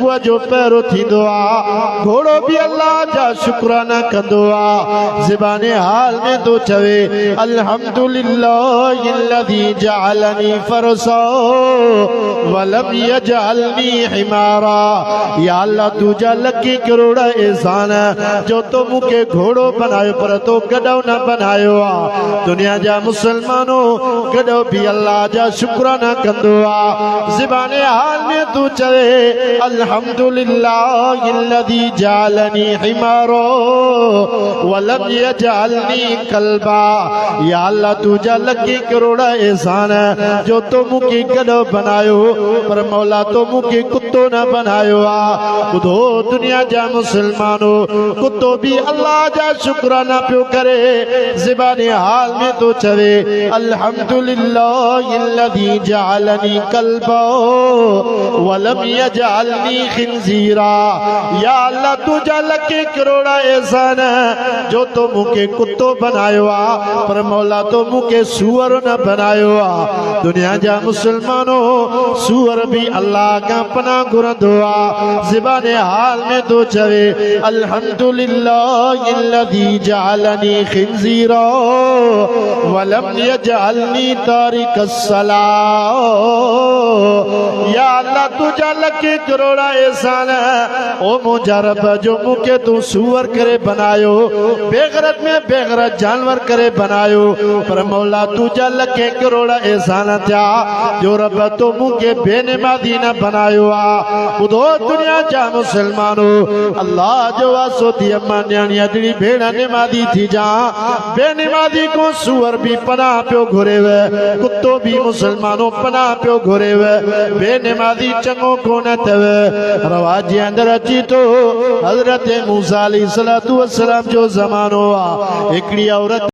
सुबह जो पैरो थींदो आ घोड़ो भी अल्लाह जा शुक्राना कंदो आ ज़बाने हाल में तो चवे अल्हम्दुलिल्लाहिल्लज़ी जअलनी फरसा वलम यजअलनी हिमारा। या अल्लाह तुझा लकी करोड़ा एहसान जो तो मुके घोड़ो बनायो पर तो गडो न बनायो आ। दुनिया जा मुसलमानों गडो भी अल्लाह जा शुक्राना कंदो आ ज़बाने हाल में तू चवे अल्हम्दुलिल्लाहिल्लज़ी जअलनी हिमारा वलम यजअलनी कल्बा। या अल्लाह तुझा लकी करोड़ा एहसान जो तो मुके गडो बनायो पर मौला तो मुके कुत्तो न बनायो आ। खुदो दुनिया जा मुसलमानों कुत्तो भी अल्लाह जा शुक्राना प्यो करे ज़बाने हाल में तो चवे अल्हम्दुलिल्लाहिल्लज़ी जअलनी कल्बा वलम यजअलनी खिंजीरा। या अल्लाह तुझा लकी करोड़ा एहसान जो तो मुके कुत्तो बनायो आ पर मौला तो मुके सूअर न बनायो आ। दुनिया जा मुसलमानों सूअर भी अल्लाह का पनाह घुरंदो आ ज़बाने हाल में तो चवे अल्हम्दुलिल्लाहिल्लज़ी जअलनी खिंजीरा वलम यजअलनी तारिकस्सलाह। या अल्लाह तुझा लकी करोड़ा एहसान ओ मुझा रब जो मुके तू सूअर करे बनायो बेगरत में बेगरत जानवर करे बनायो पर मौला तुझा लकी करोड़ा एहसान था जो रब तो मुके बेनमाज़ी न बनायो आ। खुदो दुनिया जा मुसलमानों अल्लाह जो वासो थी अम्मा न्याणी अदड़ी भेड़ नमाज़ी थी जा बेनमाज़ी को सूअर भी पनाह प्यो घुरे वे कुत्तो भी मुसलमानों पनाह प्यो घुरे वे बेनमाज़ी चंगो कोन तवे। रवाजी अंदर अची तो हज़रत मूसा अलैहिस्सलातु वस्सलाम जो ज़मानो आ हिकड़ी औरत